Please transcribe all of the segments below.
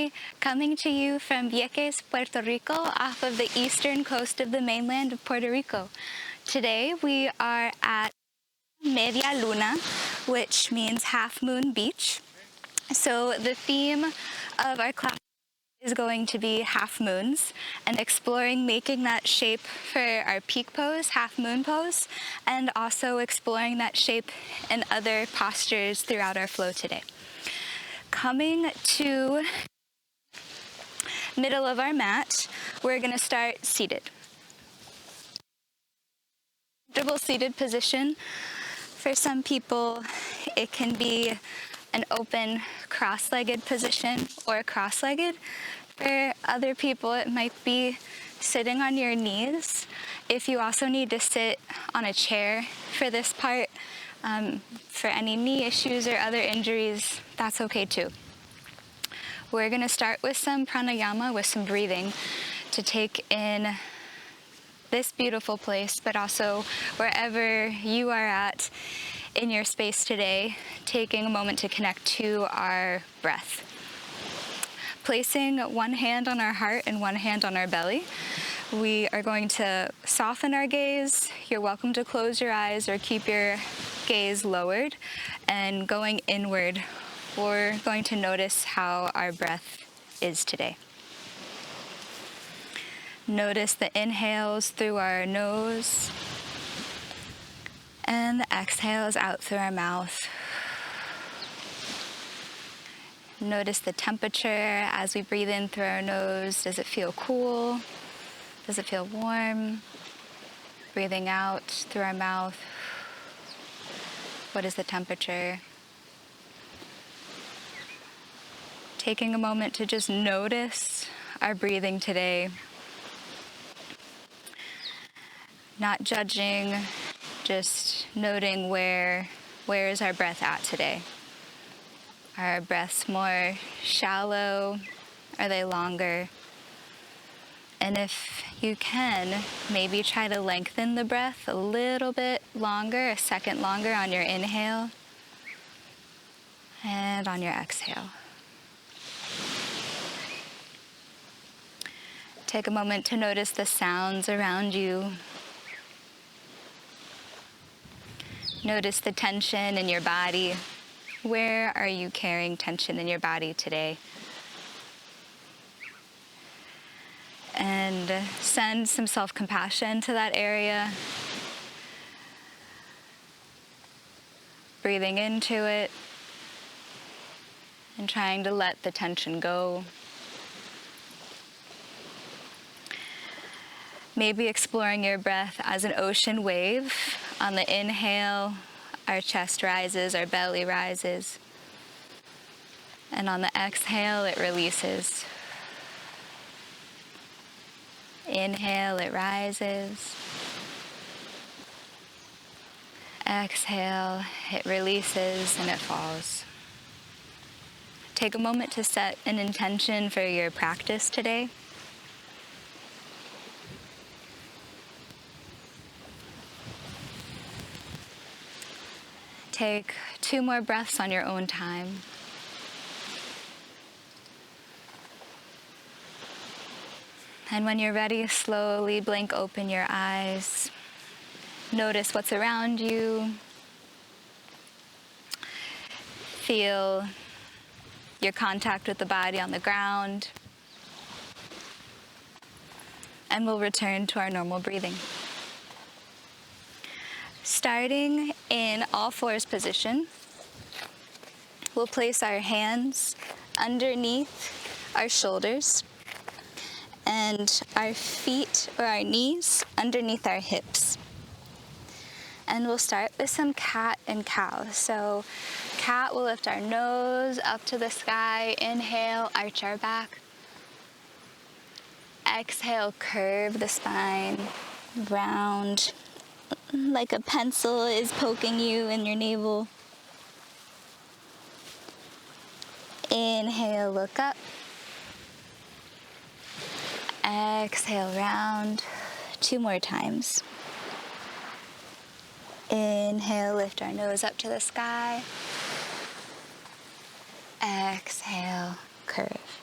Hi, coming to you from Vieques, Puerto Rico, off of the eastern coast of the mainland of Puerto Rico. Today we are at Media Luna, which means half moon beach. So the theme of our class is going to be half moons and exploring making that shape for our peak pose, half moon pose, and also exploring that shape in other postures throughout our flow today. Coming to middle of our mat, we're going to start seated. Comfortable seated position. For some people, it can be an open cross-legged position or cross-legged. For other people, it might be sitting on your knees. If you also need to sit on a chair for this part, for any knee issues or other injuries, that's okay too. We're going to start with some pranayama, with some breathing, to take in this beautiful place, but also wherever you are at in your space today, taking a moment to connect to our breath. Placing one hand on our heart and one hand on our belly, we are going to soften our gaze. You're welcome to close your eyes or keep your gaze lowered, and going inward, we're going to notice how our breath is today. Notice the inhales through our nose and the exhales out through our mouth. Notice the temperature as we breathe in through our nose. Does it feel cool? Does it feel warm? Breathing out through our mouth. What is the temperature? Taking a moment to just notice our breathing today. Not judging, just noting where is our breath at today. Are our breaths more shallow? Are they longer? And if you can, maybe try to lengthen the breath a little bit longer, a second longer on your inhale and on your exhale. Take a moment to notice the sounds around you. Notice the tension in your body. Where are you carrying tension in your body today? And send some self-compassion to that area. Breathing into it and trying to let the tension go. Maybe exploring your breath as an ocean wave. On the inhale, our chest rises, our belly rises. And on the exhale, it releases. Inhale, it rises. Exhale, it releases and it falls. Take a moment to set an intention for your practice today. Take 2 more breaths on your own time. And when you're ready, slowly blink open your eyes. Notice what's around you. Feel your contact with the body on the ground. And we'll return to our normal breathing. Starting in all fours position, we'll place our hands underneath our shoulders and our feet or our knees underneath our hips. And we'll start with some cat and cow. So cat, we'll lift our nose up to the sky. Inhale, arch our back. Exhale, curve the spine, round, like a pencil is poking you in your navel. Inhale, look up. Exhale, round. 2 more times. Inhale, lift our nose up to the sky. Exhale, curve.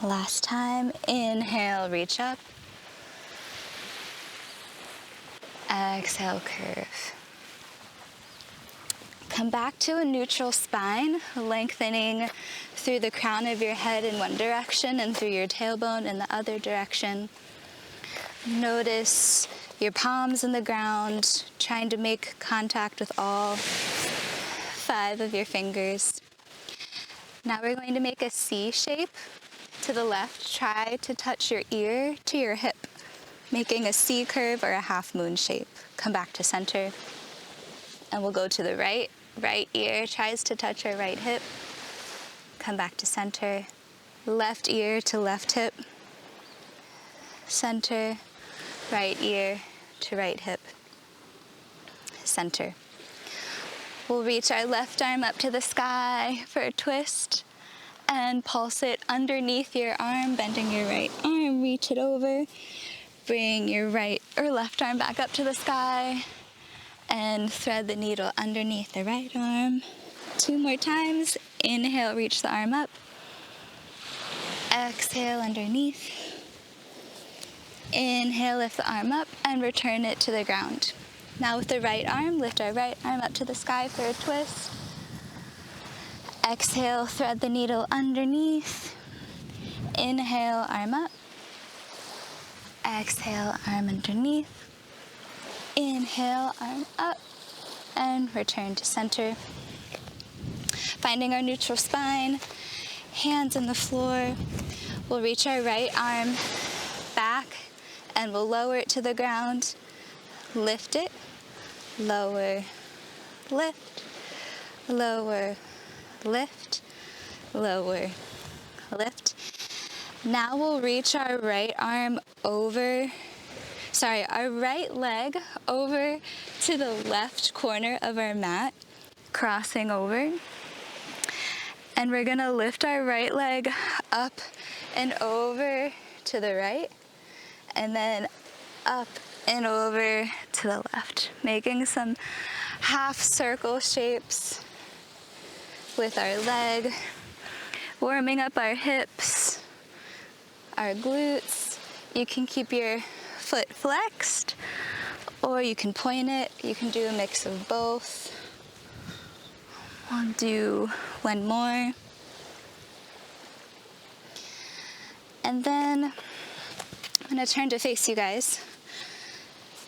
Last time, inhale, reach up. Exhale, curve. Come back to a neutral spine, lengthening through the crown of your head in one direction and through your tailbone in the other direction. Notice your palms in the ground, trying to make contact with all 5 of your fingers. Now we're going to make a C shape to the left. Try to touch your ear to your hip, making a C curve or a half moon shape. Come back to center. And we'll go to the right. Right ear tries to touch our right hip. Come back to center. Left ear to left hip. Center. Right ear to right hip. Center. We'll reach our left arm up to the sky for a twist and pulse it underneath your arm, bending your right arm, reach it over. Bring your right or left arm back up to the sky and thread the needle underneath the right arm. 2 more times. Inhale, reach the arm up. Exhale, underneath. Inhale, lift the arm up and return it to the ground. Now with the right arm, lift our right arm up to the sky for a twist. Exhale, thread the needle underneath. Inhale, arm up. Exhale, arm underneath. Inhale, arm up, and return to center. Finding our neutral spine, hands on the floor. We'll reach our right arm back and we'll lower it to the ground. Lift it, lower, lift, lower, lift, lower, lift. Now we'll reach our right arm over, our right leg over to the left corner of our mat, crossing over. And we're gonna lift our right leg up and over to the right, and then up and over to the left, making some half circle shapes with our leg, warming up our hips, our glutes. You can keep your foot flexed, or you can point it. You can do a mix of both. We'll do one more. And then I'm gonna turn to face you guys.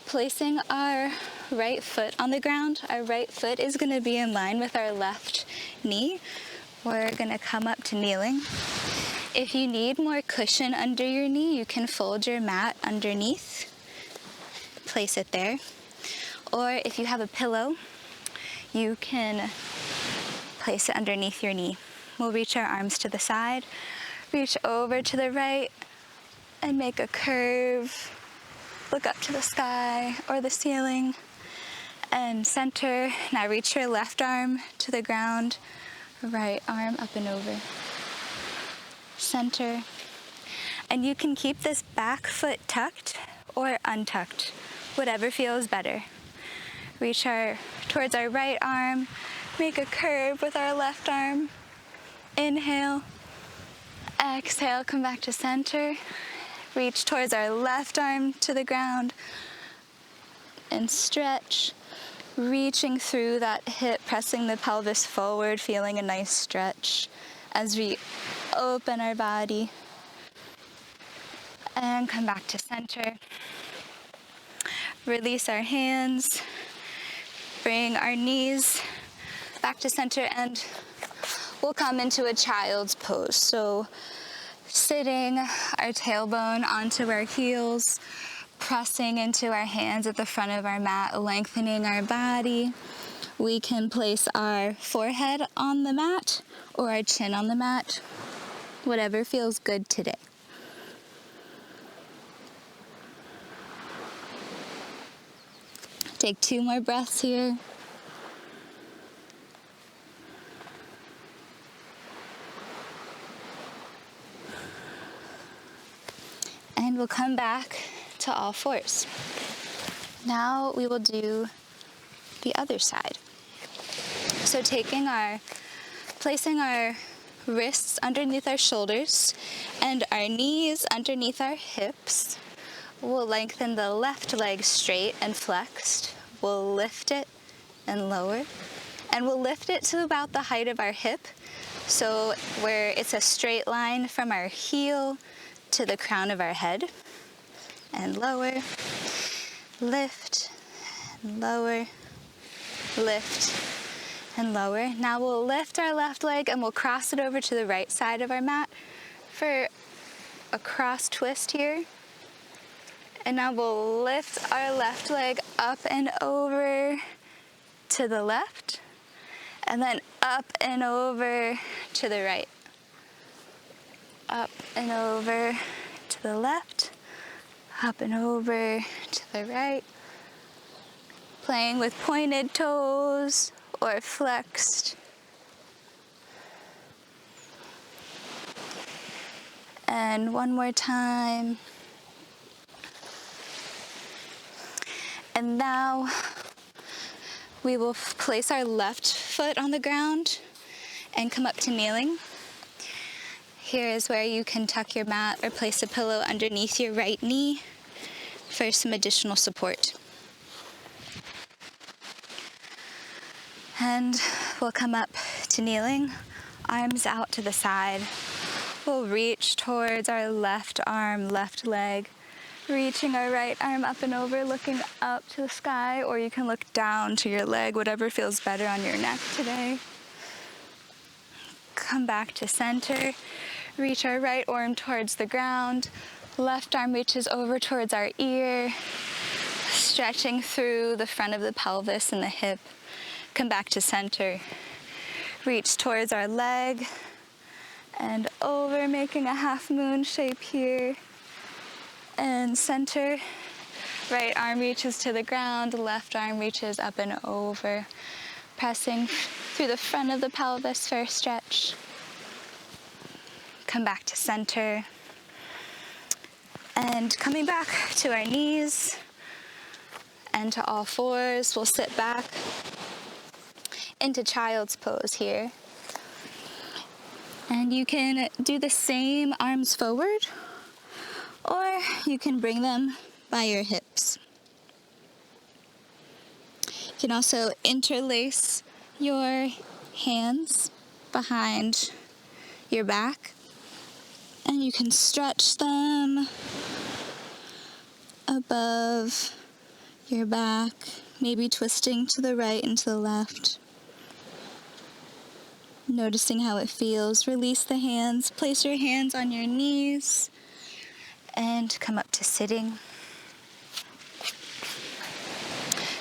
Placing our right foot on the ground. Our right foot is gonna be in line with our left knee. We're gonna come up to kneeling. If you need more cushion under your knee, you can fold your mat underneath. Place it there. Or if you have a pillow, you can place it underneath your knee. We'll reach our arms to the side, reach over to the right, and make a curve. Look up to the sky or the ceiling, and center. Now reach your left arm to the ground, right arm up and over. Center. And you can keep this back foot tucked or untucked, whatever feels better. Reach towards our right arm, make a curve with our left arm. Inhale, exhale, come back to center. Reach towards our left arm to the ground and stretch, reaching through that hip, pressing the pelvis forward, feeling a nice stretch as we open our body. And come back to center. Release our hands, bring our knees back to center, and we'll come into a child's pose. So sitting our tailbone onto our heels, pressing into our hands at the front of our mat, lengthening our body. We can place our forehead on the mat or our chin on the mat, whatever feels good today. Take 2 more breaths here. And we'll come back to all fours. Now we will do the other side. So placing our wrists underneath our shoulders and our knees underneath our hips. We'll lengthen the left leg straight and flexed. We'll lift it and lower. And we'll lift it to about the height of our hip, so where it's a straight line from our heel to the crown of our head. And lower, lift, and lower, lift, and lower. Now we'll lift our left leg and we'll cross it over to the right side of our mat for a cross twist here. And now we'll lift our left leg up and over to the left, and then up and over to the right. Up and over to the left, up and over to the right. Playing with pointed toes or flexed. And one more time. And now we will place our left foot on the ground and come up to kneeling. Here is where you can tuck your mat or place a pillow underneath your right knee for some additional support. And we'll come up to kneeling, arms out to the side. We'll reach towards our left arm, left leg, reaching our right arm up and over, looking up to the sky, or you can look down to your leg, whatever feels better on your neck today. Come back to center, reach our right arm towards the ground, left arm reaches over towards our ear, stretching through the front of the pelvis and the hip. Come back to center, reach towards our leg and over, making a half moon shape here. And center, right arm reaches to the ground, left arm reaches up and over, pressing through the front of the pelvis for a stretch. Come back to center. And coming back to our knees and to all fours, we'll sit back into child's pose here. And you can do the same, arms forward, or you can bring them by your hips. You can also interlace your hands behind your back, and you can stretch them above your back, maybe twisting to the right and to the left. Noticing how it feels. Release the hands, place your hands on your knees, and come up to sitting.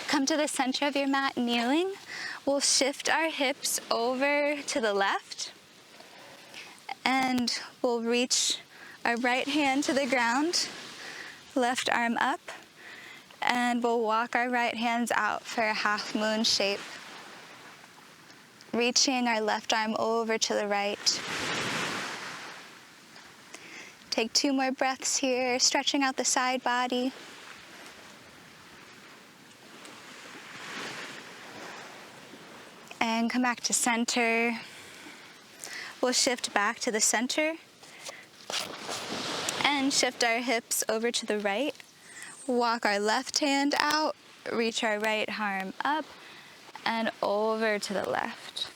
Come to the center of your mat, kneeling. We'll shift our hips over to the left, and we'll reach our right hand to the ground, left arm up, and we'll walk our right hands out for a half moon shape, reaching our left arm over to the right. Take 2 more breaths here, stretching out the side body. And come back to center. We'll shift back to the center and shift our hips over to the right. Walk our left hand out, reach our right arm up and over to the left.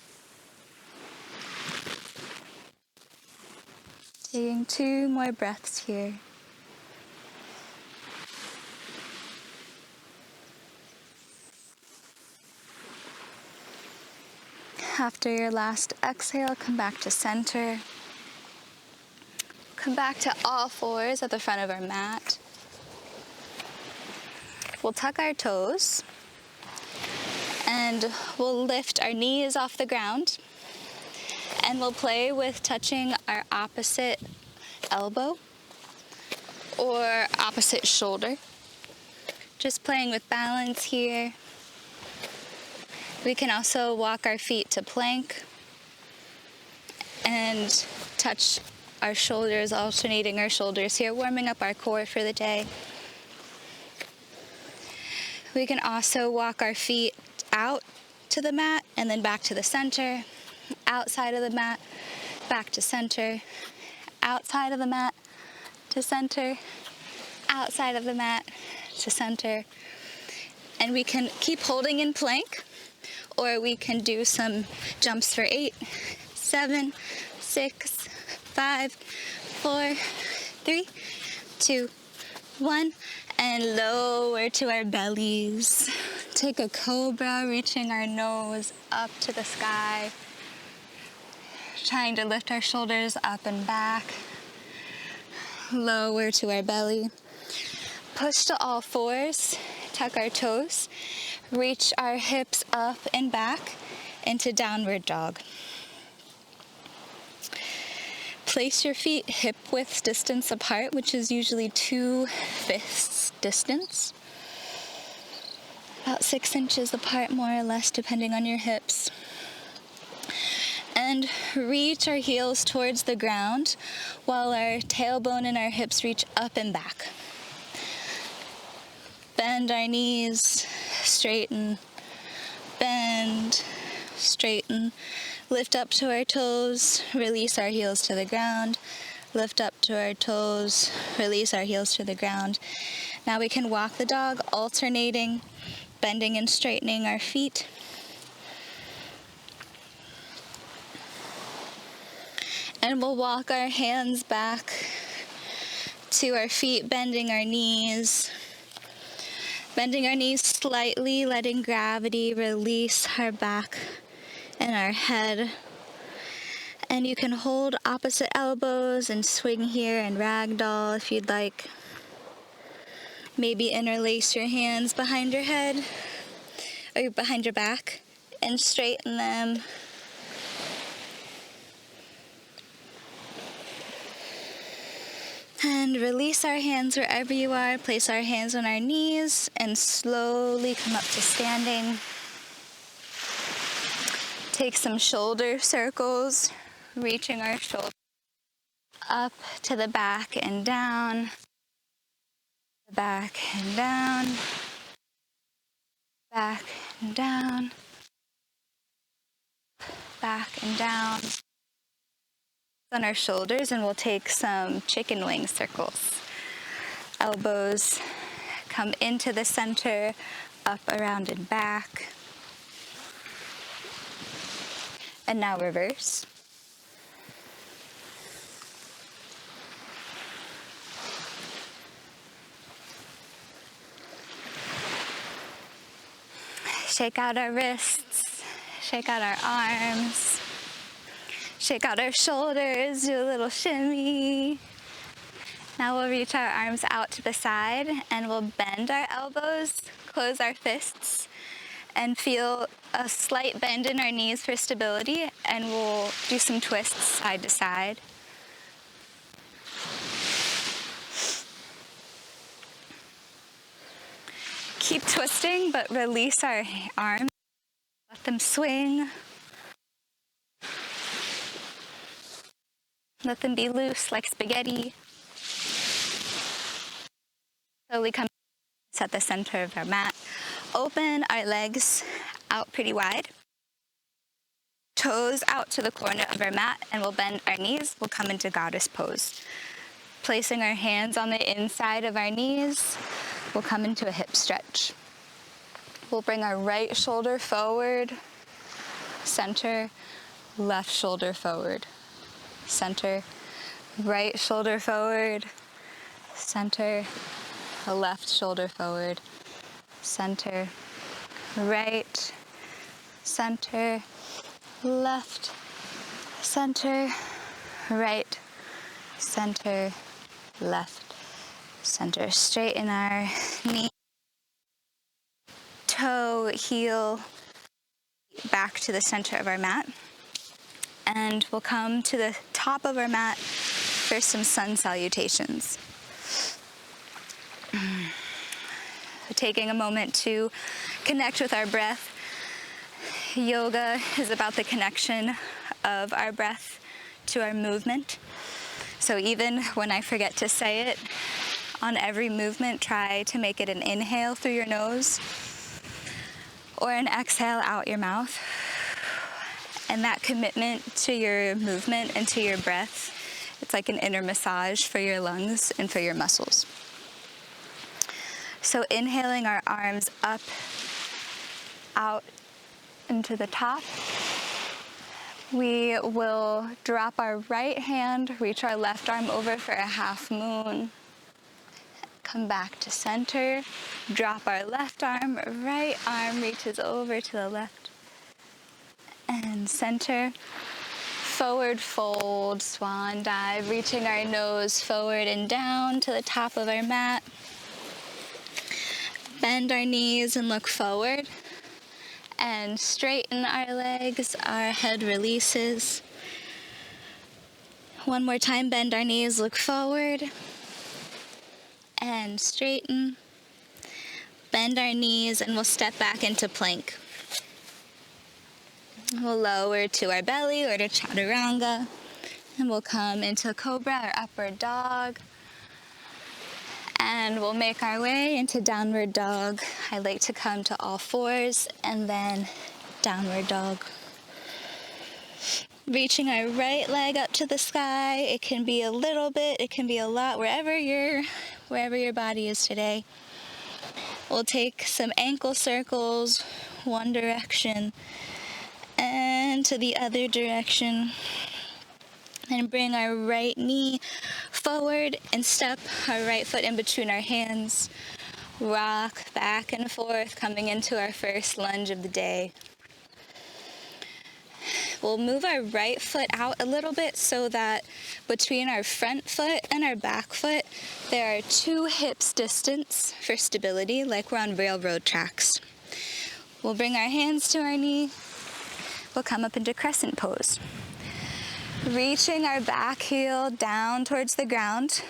Taking 2 more breaths here. After your last exhale, come back to center. Come back to all fours at the front of our mat. We'll tuck our toes and we'll lift our knees off the ground. And we'll play with touching our opposite elbow or opposite shoulder. Just playing with balance here. We can also walk our feet to plank and touch our shoulders, alternating our shoulders here, warming up our core for the day. We can also walk our feet out to the mat and then back to the center, outside of the mat, back to center, outside of the mat to center, outside of the mat to center. And we can keep holding in plank, or we can do some jumps for 8, 7, 6, 5, 4, 3, 2, 1, and lower to our bellies. Take a cobra, reaching our nose up to the sky, trying to lift our shoulders up and back. Lower to our belly. Push to all fours, tuck our toes, reach our hips up and back into downward dog. Place your feet hip width distance apart, which is usually 2 fists distance. About 6 inches apart, more or less, depending on your hips. And reach our heels towards the ground while our tailbone and our hips reach up and back. Bend our knees, straighten, bend, straighten. Lift up to our toes, release our heels to the ground. Lift up to our toes, release our heels to the ground. Now we can walk the dog, alternating, bending and straightening our feet. And we'll walk our hands back to our feet, bending our knees. Bending our knees slightly, letting gravity release our back and our head. And you can hold opposite elbows and swing here and ragdoll if you'd like. Maybe interlace your hands behind your head or behind your back and straighten them. And release our hands wherever you are. Place our hands on our knees and slowly come up to standing. Take some shoulder circles, reaching our shoulders up to the back and down. Back and down. Back and down. Back and down. On our shoulders, and we'll take some chicken wing circles. Elbows come into the center, up, around, and back. And now reverse. Shake out our wrists, shake out our arms. Shake out our shoulders, do a little shimmy. Now we'll reach our arms out to the side and we'll bend our elbows, close our fists, and feel a slight bend in our knees for stability, and we'll do some twists side to side. Keep twisting, but release our arms. Let them swing. Let them be loose like spaghetti. Slowly come at the center of our mat. Open our legs out pretty wide. Toes out to the corner of our mat, and we'll bend our knees. We'll come into goddess pose. Placing our hands on the inside of our knees, we'll come into a hip stretch. We'll bring our right shoulder forward, center, left shoulder forward. Center, right shoulder forward, center, left shoulder forward, center, right, center, left, center, right, center, left, center. Straighten our knee, toe, heel, back to the center of our mat. And we'll come to the top of our mat for some sun salutations. Taking a moment to connect with our breath. Yoga is about the connection of our breath to our movement. So even when I forget to say it, on every movement, try to make it an inhale through your nose or an exhale out your mouth. And that commitment to your movement and to your breath, it's like an inner massage for your lungs and for your muscles. So inhaling our arms up, out, into the top. We will drop our right hand, reach our left arm over for a half moon. Come back to center, drop our left arm, right arm reaches over to the left. And center, forward fold, swan dive, reaching our nose forward and down to the top of our mat. Bend our knees and look forward. And straighten our legs, our head releases. One more time, bend our knees, look forward. And straighten. Bend our knees and we'll step back into plank. We'll lower to our belly or to chaturanga. And we'll come into cobra or upward dog. And we'll make our way into downward dog. I like to come to all fours and then downward dog. Reaching our right leg up to the sky. It can be a little bit, it can be a lot, wherever your body is today. We'll take some ankle circles, one direction and to the other direction. And bring our right knee forward and step our right foot in between our hands. Rock back and forth, coming into our first lunge of the day. We'll move our right foot out a little bit so that between our front foot and our back foot, there are 2 hips distance for stability, like we're on railroad tracks. We'll bring our hands to our knee. We'll come up into crescent pose. Reaching our back heel down towards the ground.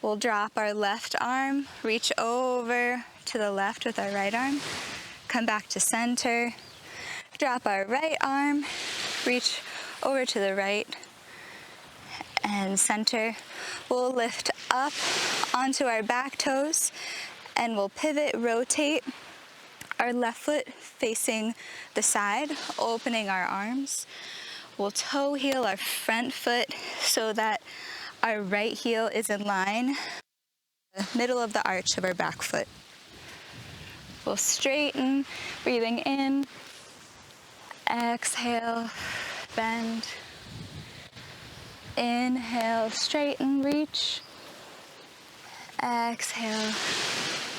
We'll drop our left arm, reach over to the left with our right arm, come back to center, drop our right arm, reach over to the right, and center. We'll lift up onto our back toes, and we'll pivot, rotate our left foot facing the side, opening our arms. We'll toe heel our front foot so that our right heel is in line, the middle of the arch of our back foot. We'll straighten, breathing in, exhale, bend. Inhale, straighten, reach. Exhale,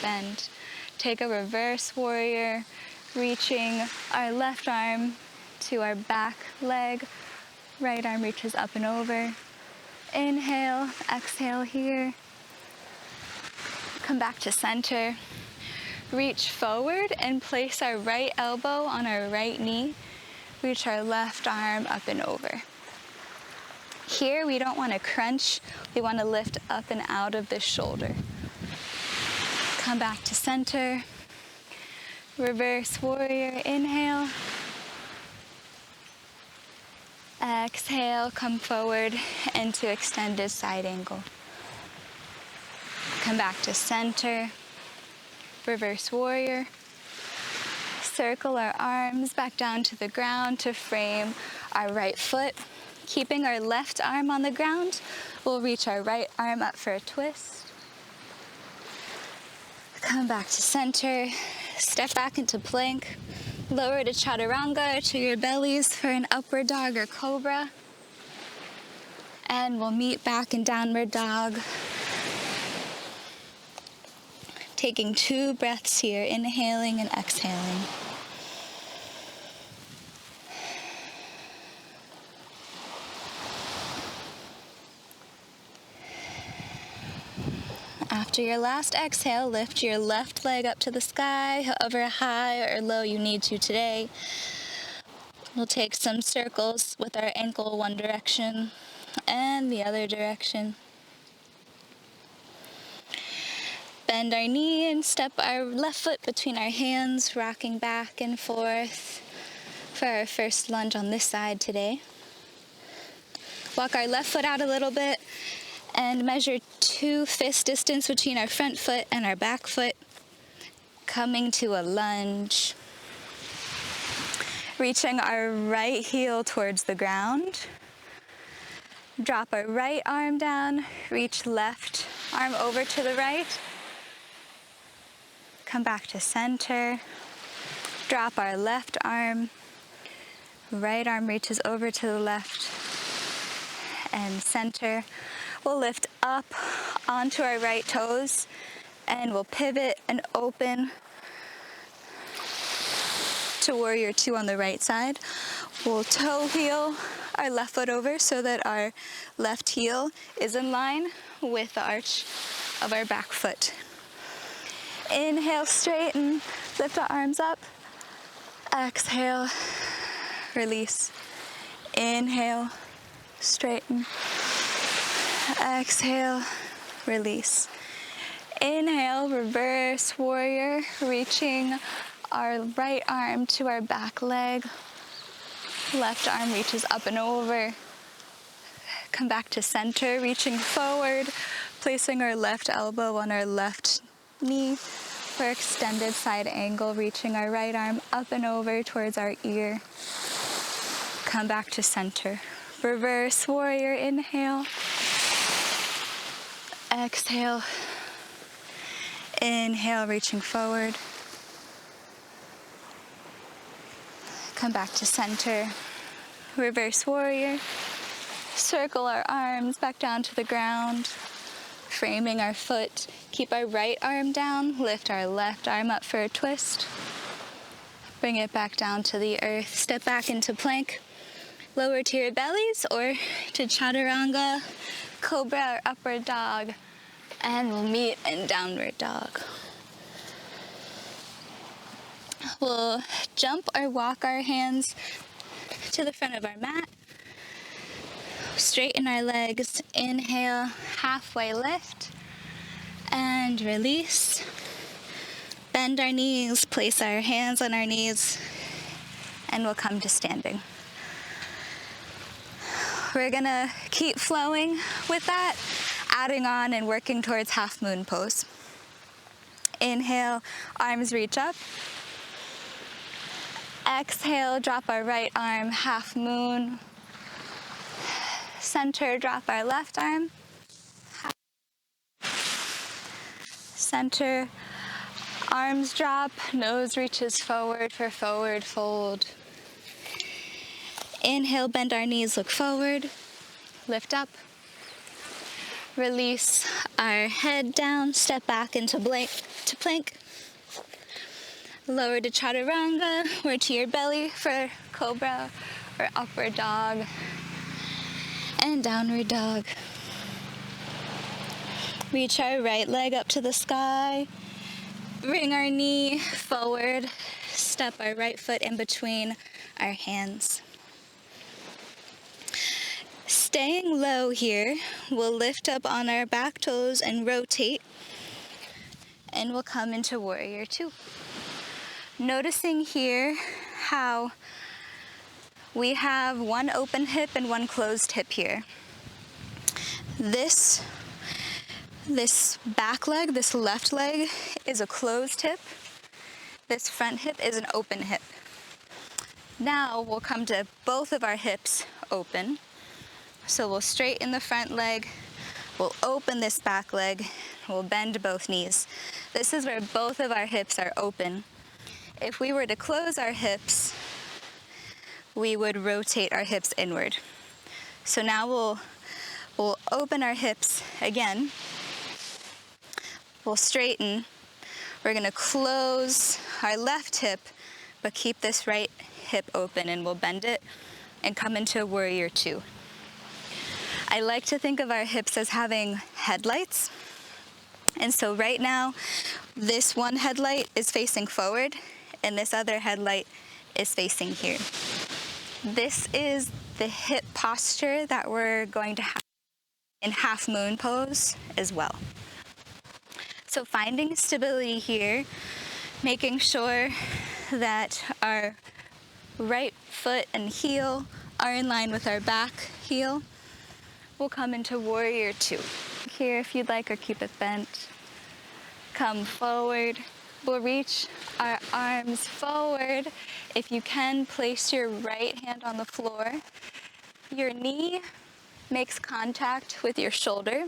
bend. Take a reverse warrior, reaching our left arm to our back leg. Right arm reaches up and over. Inhale, exhale here. Come back to center. Reach forward and place our right elbow on our right knee. Reach our left arm up and over. Here we don't want to crunch. We want to lift up and out of the shoulder. Come back to center. Reverse warrior, inhale. Exhale, come forward into extended side angle. Come back to center. Reverse warrior. Circle our arms back down to the ground to frame our right foot. Keeping our left arm on the ground, we'll reach our right arm up for a twist. Come back to center. Step back into plank. Lower to chaturanga, to your bellies for an upward dog or cobra. And we'll meet back in downward dog. Taking 2 breaths here, inhaling and exhaling. After your last exhale, lift your left leg up to the sky, however high or low you need to today. We'll take some circles with our ankle one direction and the other direction. Bend our knee and step our left foot between our hands, rocking back and forth for our first lunge on this side today. Walk our left foot out a little bit and measure 2 fist distance between our front foot and our back foot, coming to a lunge. reaching our right heel towards the ground. Drop our right arm down, reach left arm over to the right. Come back to center. Drop our left arm. Right arm reaches over to the left and center. We'll lift up onto our right toes and we'll pivot and open to warrior two on the right side. We'll toe heel our left foot over so that our left heel is in line with the arch of our back foot. Inhale, straighten, lift our arms up. Exhale, release. Inhale, straighten. Exhale, release. Inhale, reverse warrior, reaching our right arm to our back leg. Left arm reaches up and over. Come back to center, reaching forward, placing our left elbow on our left knee for extended side angle, reaching our right arm up and over towards our ear. Come back to center. Reverse warrior, inhale. Exhale. Inhale, reaching forward. Come back to center. Reverse warrior. Circle our arms back down to the ground. Framing our foot. Keep our right arm down. Lift our left arm up for a twist. Bring it back down to the earth. Step back into plank. Lower to your bellies or to chaturanga, cobra or upward dog. And we'll meet in downward dog. We'll jump or walk our hands to the front of our mat. Straighten our legs. Inhale, halfway lift. And release. Bend our knees, place our hands on our knees, and we'll come to standing. We're gonna keep flowing with that, adding on and working towards half moon pose. Inhale, arms reach up. Exhale, drop our right arm, half moon. Center, drop our left arm. Center, arms drop, nose reaches forward for forward fold. Inhale, bend our knees, look forward. Lift up. Release our head down, step back into plank. Lower to chaturanga or to your belly for cobra or upward dog. And downward dog. Reach our right leg up to the sky. Bring our knee forward. Step our right foot in between our hands. Staying low here, we'll lift up on our back toes and rotate. And we'll come into warrior two. Noticing here how we have one open hip and one closed hip here. This back leg, this left leg, is a closed hip. This front hip is an open hip. Now we'll come to both of our hips open. So we'll straighten the front leg, we'll open this back leg, we'll bend both knees. This is where both of our hips are open. If we were to close our hips, we would rotate our hips inward. So now we'll open our hips again. We'll straighten. We're gonna close our left hip, but keep this right hip open, and we'll bend it and come into warrior two. I like to think of our hips as having headlights. And so right now, this one headlight is facing forward, and this other headlight is facing here. This is the hip posture that we're going to have in half moon pose as well. So finding stability here, making sure that our right foot and heel are in line with our back heel. We'll come into warrior two. Here if you'd like, or keep it bent. Come forward, We'll reach our arms forward. If you can, place your right hand on the floor. Your knee makes contact with your shoulder,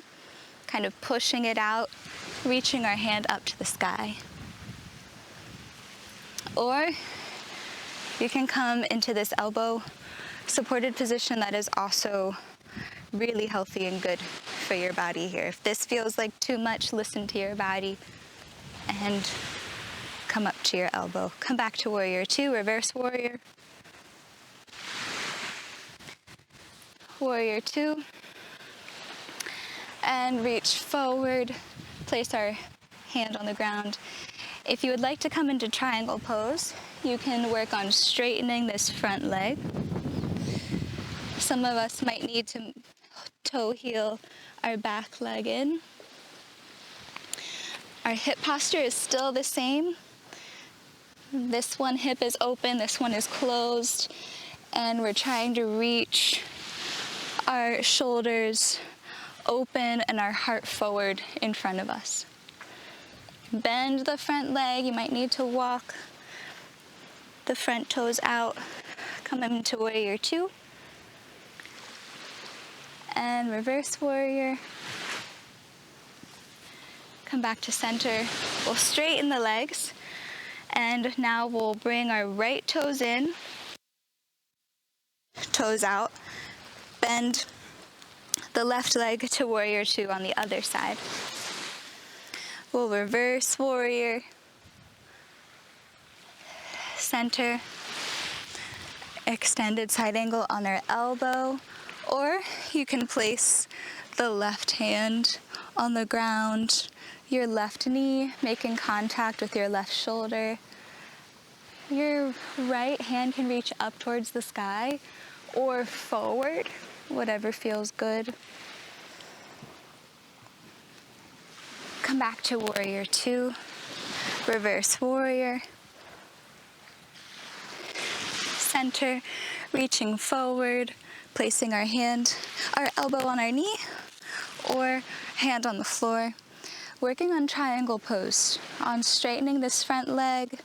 kind of pushing it out, reaching our hand up to the sky. Or you can come into this elbow supported position that is also really healthy and good for your body here. If this feels like too much, listen to your body and come up to your elbow. Come back to warrior two, reverse warrior. Warrior two. And reach forward, place our hand on the ground. If you would like to come into triangle pose, you can work on straightening this front leg. Some of us might need to toe heel our back leg in. Our hip posture is still the same. This one hip is open, this one is closed, and we're trying to reach our shoulders open and our heart forward in front of us. Bend the front leg. You might need to walk the front toes out. Come into warrior two. And reverse warrior. Come back to center. We'll straighten the legs. And now we'll bring our right toes in, toes out. Bend the left leg to warrior two on the other side. We'll reverse warrior, center, extended side angle on our elbow, or you can place the left hand on the ground, your left knee making contact with your left shoulder. Your right hand can reach up towards the sky or forward, whatever feels good. Come back to warrior two, reverse warrior, center, reaching forward, placing our elbow on our knee or hand on the floor, working on triangle pose, on straightening this front leg.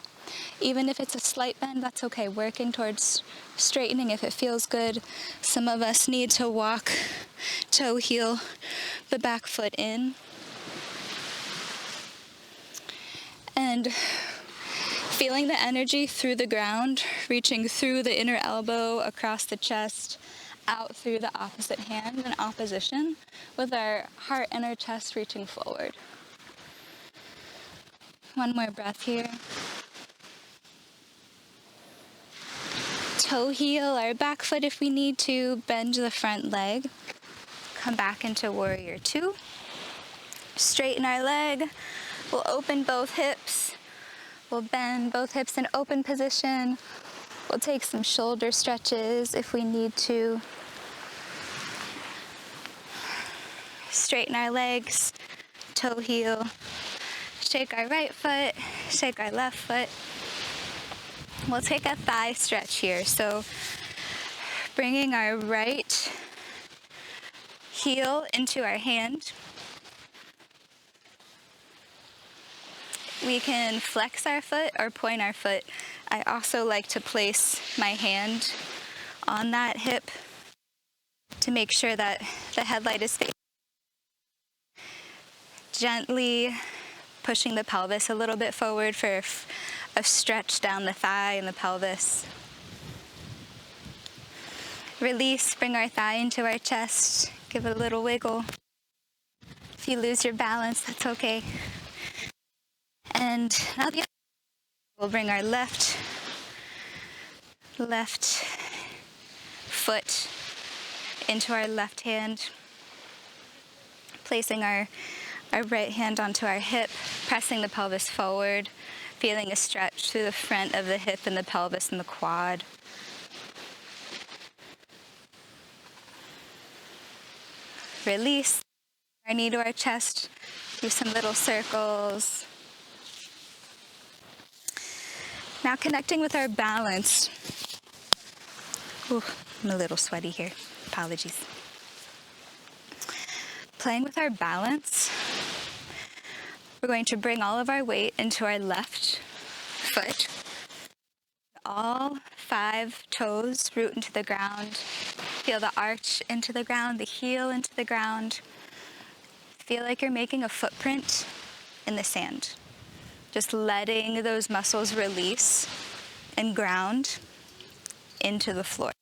Even if it's a slight bend, that's okay. Working towards straightening if it feels good. Some of us need to walk, toe heel, the back foot in. And feeling the energy through the ground, reaching through the inner elbow, across the chest, out through the opposite hand in opposition, with our heart and our chest reaching forward. One more breath here. Toe heel our back foot if we need to, bend the front leg. Come back into warrior two. Straighten our leg. We'll open both hips. We'll bend both hips in open position. We'll take some shoulder stretches if we need to. Straighten our legs, toe heel. Shake our right foot, shake our left foot. We'll take a thigh stretch here. So bringing our right heel into our hand. We can flex our foot or point our foot. I also like to place my hand on that hip to make sure that the headlight is facing. Gently pushing the pelvis a little bit forward for a stretch down the thigh and the pelvis. Release, bring our thigh into our chest, give it a little wiggle. If you lose your balance, that's okay. And now we'll bring our left foot into our left hand, placing our right hand onto our hip, pressing the pelvis forward, feeling a stretch through the front of the hip and the pelvis and the quad. Release our knee to our chest, do some little circles. Now connecting with our balance. Ooh, I'm a little sweaty here, apologies. Playing with our balance. We're going to bring all of our weight into our left foot. All 5 toes root into the ground. Feel the arch into the ground, the heel into the ground. Feel like you're making a footprint in the sand. Just letting those muscles release and ground into the floor.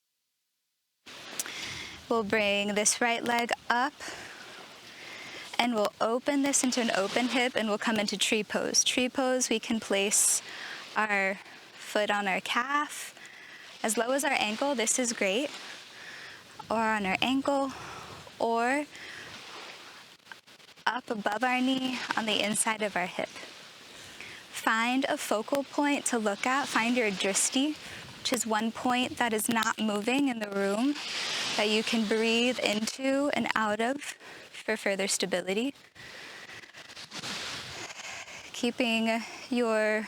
We'll bring this right leg up and we'll open this into an open hip and we'll come into tree pose. Tree pose, we can place our foot on our calf as low as our ankle. This is great. Or on our ankle, or up above our knee on the inside of our hip. Find a focal point to look at. Find your drishti, which is one point that is not moving in the room that you can breathe into and out of for further stability. Keeping your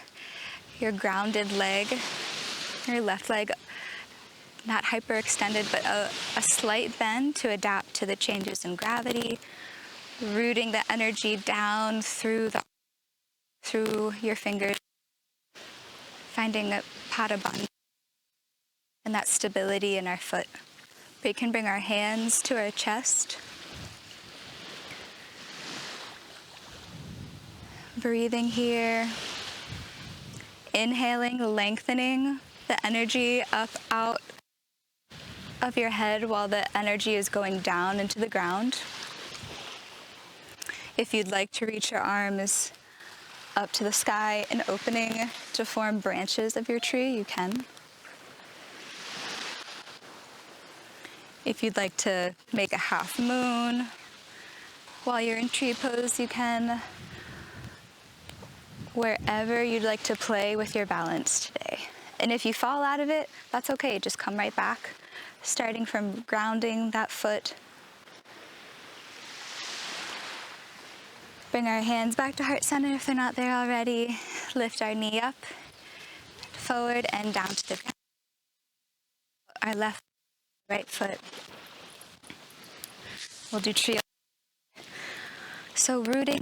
grounded leg, your left leg, not hyperextended, but a slight bend to adapt to the changes in gravity. Rooting the energy down through your fingers. Finding a Hatha Vinyasa and that stability in our foot. We can bring our hands to our chest. Breathing here. Inhaling, lengthening the energy up out of your head while the energy is going down into the ground. If you'd like to reach your arms up to the sky and opening to form branches of your tree, you can. If you'd like to make a half moon while you're in tree pose, you can. Wherever you'd like to play with your balance today. And if you fall out of it, that's okay. Just come right back, starting from grounding that foot. Bring our hands back to heart center if they're not there already. Lift our knee up, forward and down to the ground. Our left, right foot. We'll do trio. So rooting.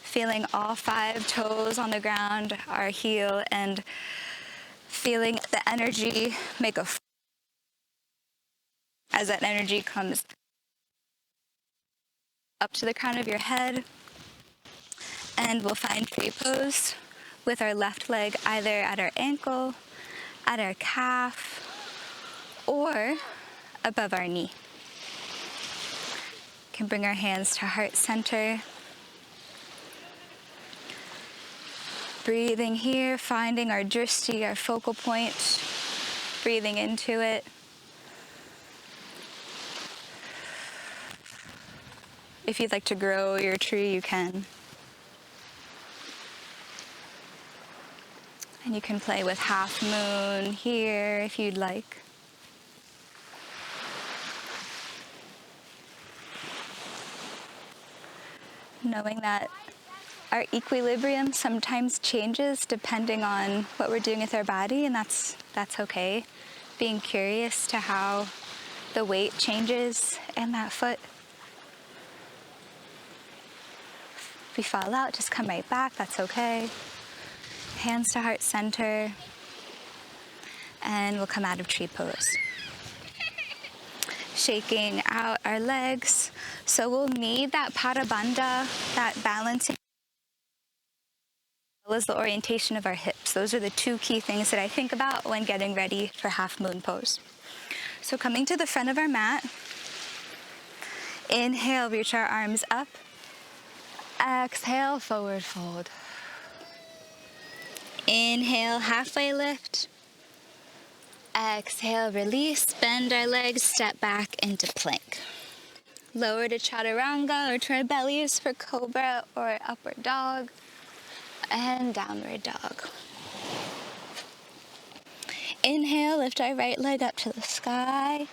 Feeling all 5 toes on the ground, our heel, and feeling the energy make a as that energy comes up to the crown of your head. And we'll find tree pose with our left leg either at our ankle, at our calf, or above our knee. We can bring our hands to heart center. Breathing here, finding our drishti, our focal point, breathing into it. If you'd like to grow your tree, you can. And you can play with half moon here if you'd like. Knowing that our equilibrium sometimes changes depending on what we're doing with our body, and that's okay. Being curious to how the weight changes in that foot. If we fall out, just come right back, that's okay. Hands to heart center, and we'll come out of tree pose. Shaking out our legs. So we'll need that pada bandha, that balancing, as well as the orientation of our hips. Those are the 2 key things that I think about when getting ready for half moon pose. So coming to the front of our mat, inhale, reach our arms up. Exhale, forward fold. Inhale, halfway lift. Exhale, release, bend our legs, step back into plank. Lower to chaturanga or to our bellies for cobra or upward dog. And downward dog. Inhale, lift our right leg up to the sky.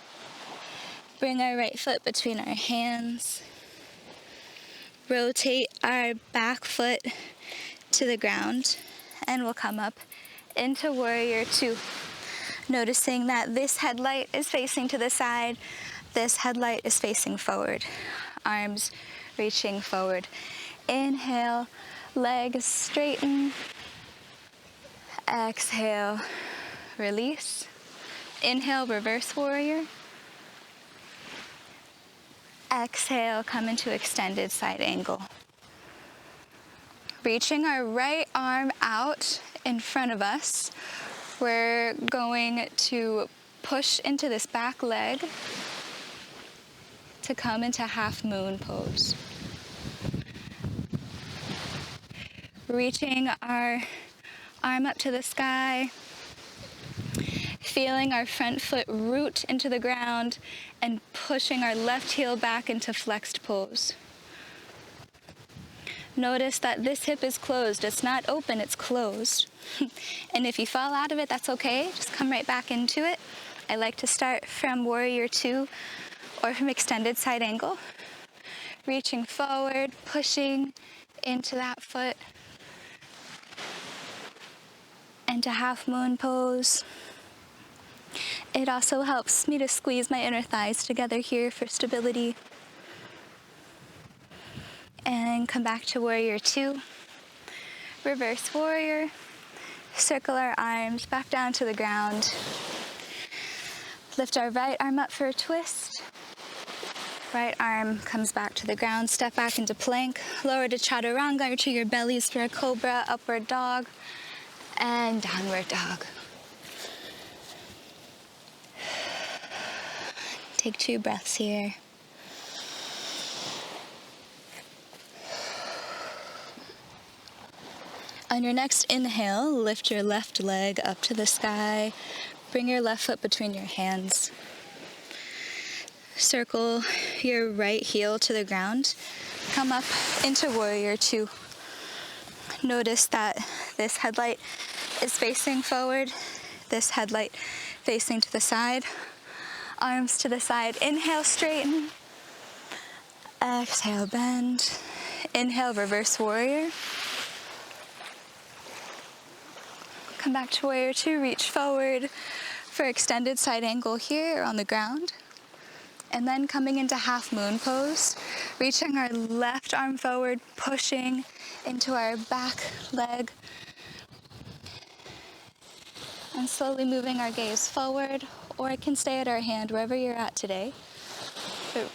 Bring our right foot between our hands. Rotate our back foot to the ground. And we'll come up into warrior 2. Noticing that this headlight is facing to the side, this headlight is facing forward. Arms reaching forward. Inhale, legs straighten. Exhale, release. Inhale, reverse warrior. Exhale, come into extended side angle. Reaching our right arm out in front of us, we're going to push into this back leg to come into half moon pose. Reaching our arm up to the sky, feeling our front foot root into the ground and pushing our left heel back into flexed pose. Notice that this hip is closed. It's not open, it's closed. And if you fall out of it, that's okay. Just come right back into it. I like to start from warrior two or from extended side angle. Reaching forward, pushing into that foot. Into half moon pose. It also helps me to squeeze my inner thighs together here for stability. And come back to warrior two. Reverse warrior. Circle our arms back down to the ground. Lift our right arm up for a twist. Right arm comes back to the ground. Step back into plank. Lower to chaturanga or to your bellies for a cobra, upward dog, and downward dog. Take 2 breaths here. On your next inhale, lift your left leg up to the sky. Bring your left foot between your hands. Circle your right heel to the ground. Come up into warrior two. Notice that this headlight is facing forward, this headlight facing to the side. Arms to the side. Inhale, straighten. Exhale, bend. Inhale, reverse warrior. Come back to warrior two, reach forward for extended side angle here on the ground. And then coming into half moon pose, reaching our left arm forward, pushing into our back leg. And slowly moving our gaze forward, or it can stay at our hand wherever you're at today. But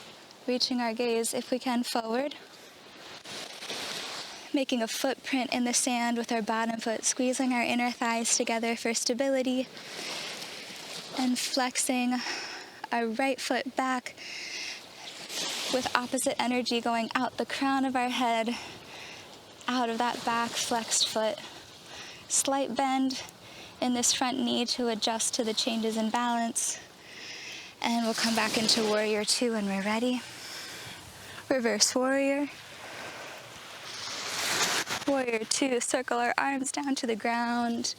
reaching our gaze, if we can, forward. Making a footprint in the sand with our bottom foot, squeezing our inner thighs together for stability. And flexing our right foot back with opposite energy going out the crown of our head, out of that back flexed foot. Slight bend in this front knee to adjust to the changes in balance. And we'll come back into warrior two when we're ready. Reverse warrior. Warrior two, circle our arms down to the ground.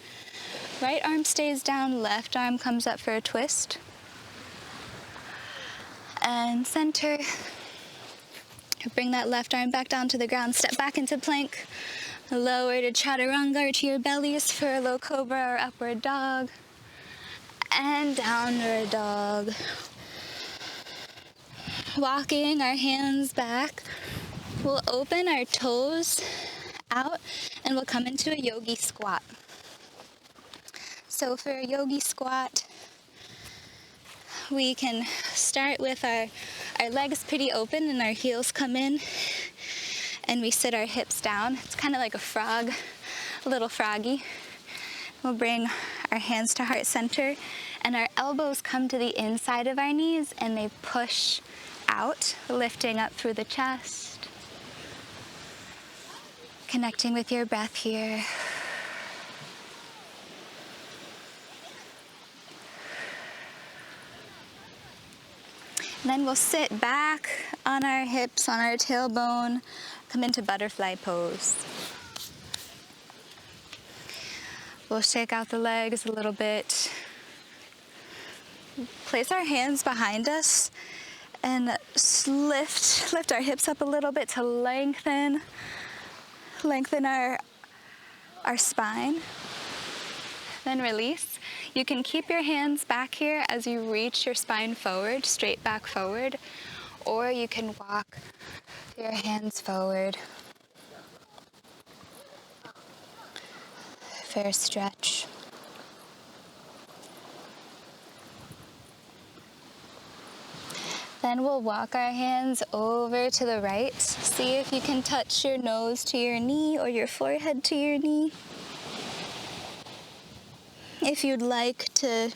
Right arm stays down, left arm comes up for a twist. And center. Bring that left arm back down to the ground, step back into plank. Lower to chaturanga or to your bellies for a low cobra or upward dog. And downward dog. Walking our hands back. We'll open our toes out and we'll come into a yogi squat. So for a yogi squat, we can start with our legs pretty open and our heels come in, and we sit our hips down. It's kind of like a frog, a little froggy. We'll bring our hands to heart center, and our elbows come to the inside of our knees and they push out, lifting up through the chest. Connecting with your breath here. And then we'll sit back on our hips, on our tailbone, come into butterfly pose. We'll shake out the legs a little bit. Place our hands behind us and lift our hips up a little bit to lengthen our spine. Then release. You can keep your hands back here as you reach your spine forward, straight back forward, or you can walk your hands forward for a stretch. Then we'll walk our hands over to the right. See if you can touch your nose to your knee or your forehead to your knee. If you'd like to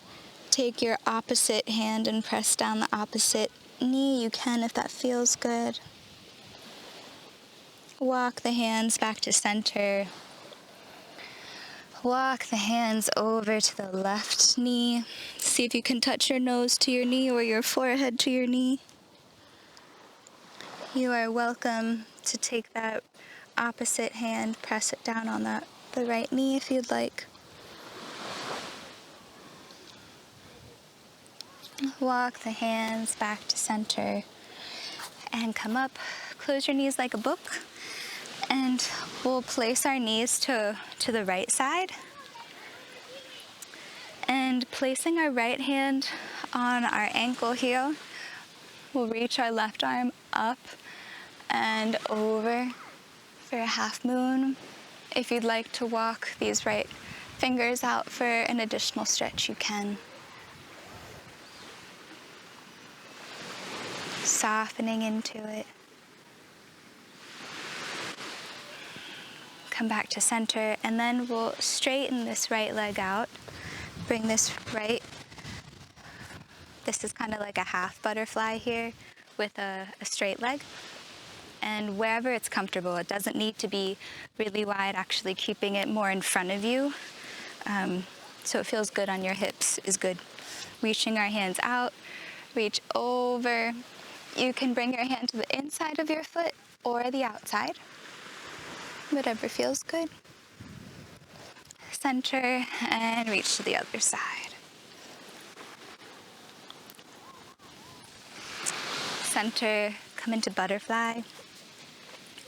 take your opposite hand and press down the opposite knee, you can if that feels good. Walk the hands back to center. Walk the hands over to the left knee. See if you can touch your nose to your knee or your forehead to your knee. You are welcome to take that opposite hand, press it down on the right knee if you'd like. Walk the hands back to center and come up. Close your knees like a book. And we'll place our knees to the right side. And placing our right hand on our ankle heel, we'll reach our left arm up and over for a half moon. If you'd like to walk these right fingers out for an additional stretch, you can. Softening into it. Come back to center, and then we'll straighten this right leg out. Bring this is kind of like a half butterfly here with a straight leg. And wherever it's comfortable, it doesn't need to be really wide, actually keeping it more in front of you. So it feels good on your hips is good. Reaching our hands out, reach over. You can bring your hand to the inside of your foot or the outside. Whatever feels good. Center and reach to the other side. Center, come into butterfly.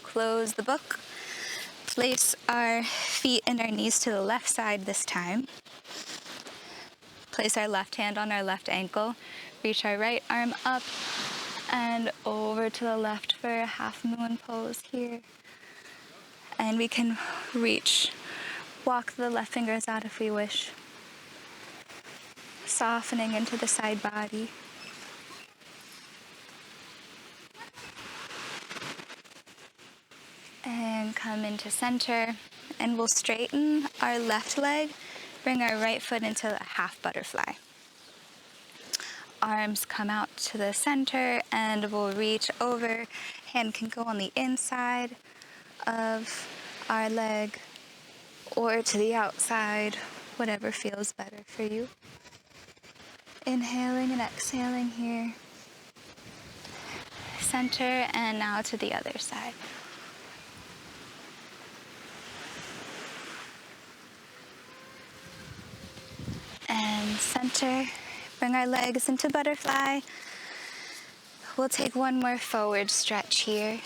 Close the book. Place our feet and our knees to the left side this time. Place our left hand on our left ankle. Reach our right arm up and over to the left for a half moon pose here. And we can walk the left fingers out if we wish. Softening into the side body. And come into center. And we'll straighten our left leg. Bring our right foot into a half butterfly. Arms come out to the center and we'll reach over. Hand can go on the inside of our leg or to the outside, whatever feels better for you. Inhaling and exhaling here. Center and now to the other side. And center. Bring our legs into butterfly. We'll take one more forward stretch here.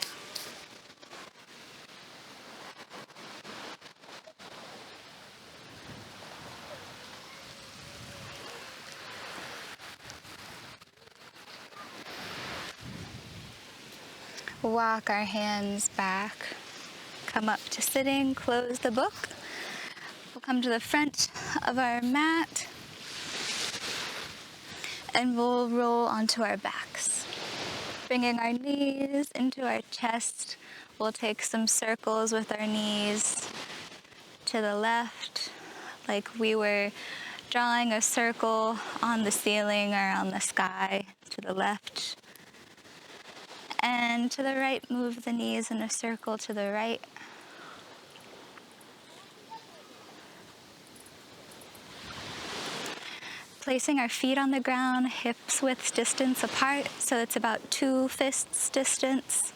Walk our hands back. Come up to sitting, close the book. We'll come to the front of our mat. And we'll roll onto our backs. Bringing our knees into our chest. We'll take some circles with our knees to the left, like we were drawing a circle on the ceiling or on the sky to the left. And to the right, move the knees in a circle to the right. Placing our feet on the ground, hips width distance apart, so it's about 2 fists distance.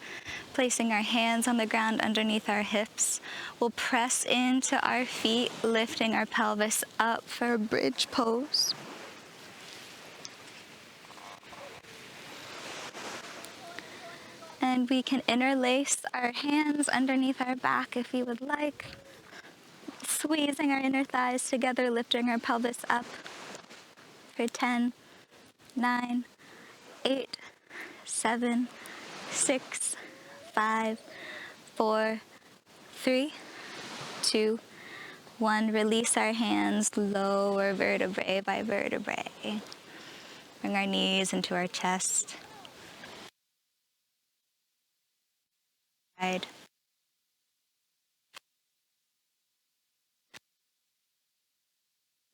Placing our hands on the ground underneath our hips. We'll press into our feet, lifting our pelvis up for a bridge pose. And we can interlace our hands underneath our back if you would like. Squeezing our inner thighs together, lifting our pelvis up. For 10, 9, 8, 7, 6, 5, 4, 3, 2, 1. Release our hands, lower vertebrae by vertebrae. Bring our knees into our chest.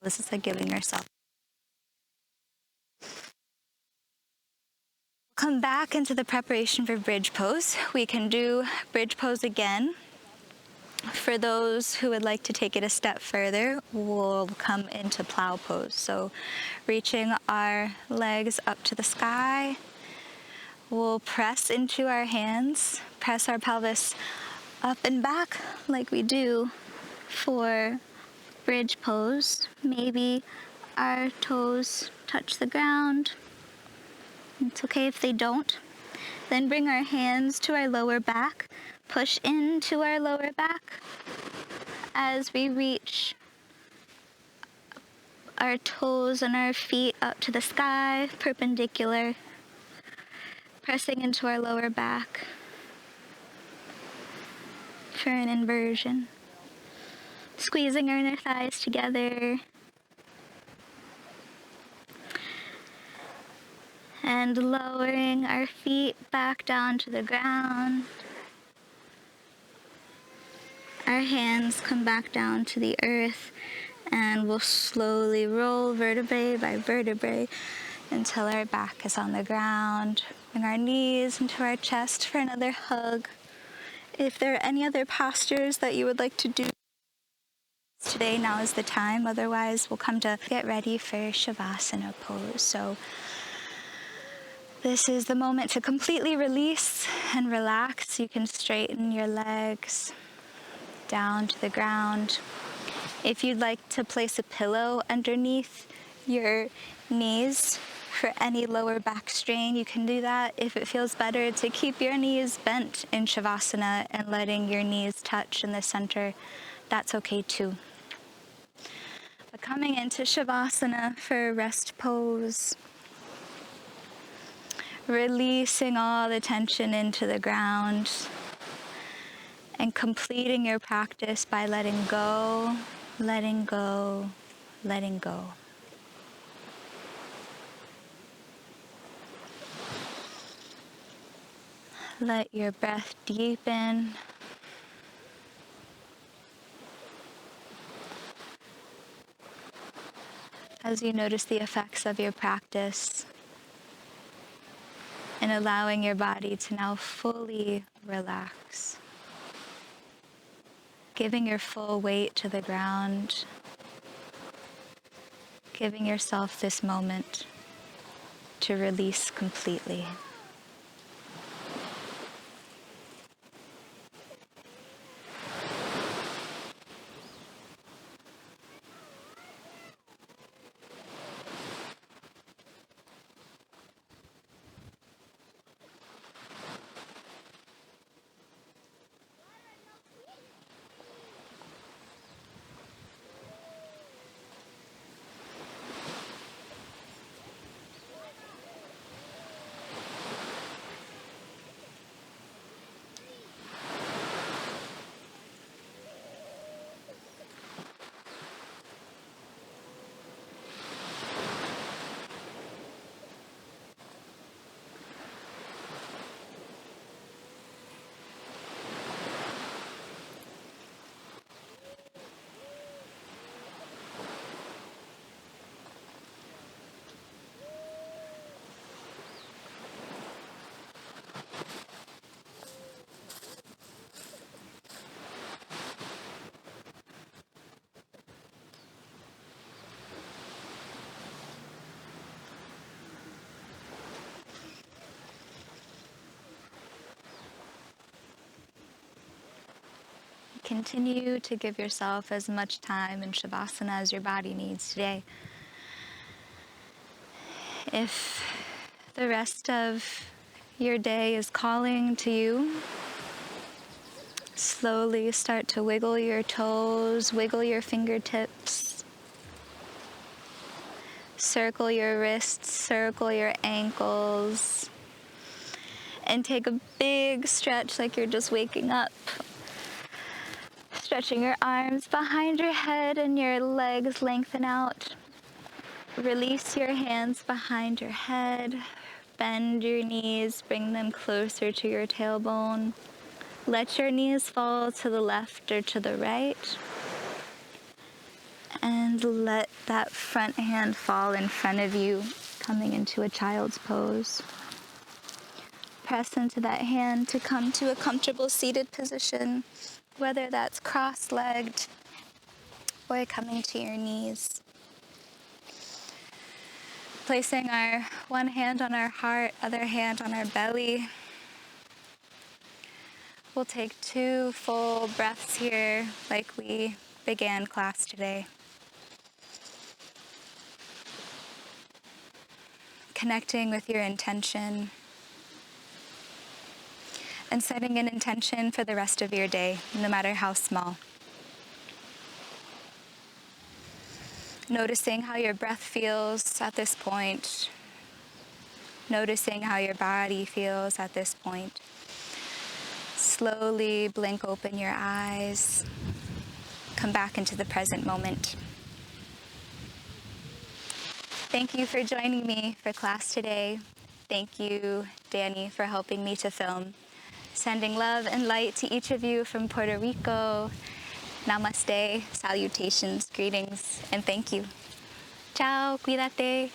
This is like giving yourself. Come back into the preparation for bridge pose. We can do bridge pose again. For those who would like to take it a step further, we'll come into plow pose. So reaching our legs up to the sky, we'll press into our hands, press our pelvis up and back like we do for bridge pose. Maybe our toes touch the ground. It's okay if they don't. Then bring our hands to our lower back. Push into our lower back as we reach our toes and our feet up to the sky, perpendicular. Pressing into our lower back for an inversion. Squeezing our inner thighs together. And lowering our feet back down to the ground. Our hands come back down to the earth, and we'll slowly roll vertebrae by vertebrae until our back is on the ground. Bring our knees into our chest for another hug. If there are any other postures that you would like to do today, now is the time. Otherwise, we'll come to get ready for Shavasana pose. So this is the moment to completely release and relax. You can straighten your legs down to the ground. If you'd like to place a pillow underneath your knees for any lower back strain, you can do that. If it feels better to keep your knees bent in Shavasana and letting your knees touch in the center, that's okay too. But coming into Shavasana for rest pose, releasing all the tension into the ground, and completing your practice by letting go, letting go, letting go. Let your breath deepen. As you notice the effects of your practice, and allowing your body to now fully relax. Giving your full weight to the ground. Giving yourself this moment to release completely. Continue to give yourself as much time in Shavasana as your body needs today. If the rest of your day is calling to you, slowly start to wiggle your toes, wiggle your fingertips, circle your wrists, circle your ankles, And take a big stretch like you're just waking up. Stretching your arms behind your head and your legs lengthen out. Release your hands behind your head. Bend your knees, bring them closer to your tailbone. Let your knees fall to the left or to the right. And let that front hand fall in front of you, coming into a child's pose. Press into that hand to come to a comfortable seated position, whether that's cross-legged or coming to your knees. Placing our one hand on our heart, other hand on our belly. We'll take 2 full breaths here like we began class today. Connecting with your intention and setting an intention for the rest of your day, no matter how small. Noticing how your breath feels at this point. Noticing how your body feels at this point. Slowly blink open your eyes. Come back into the present moment. Thank you for joining me for class today. Thank you, Danny, for helping me to film. Sending love and light to each of you from Puerto Rico. Namaste, salutations, greetings, and thank you. Ciao, cuídate.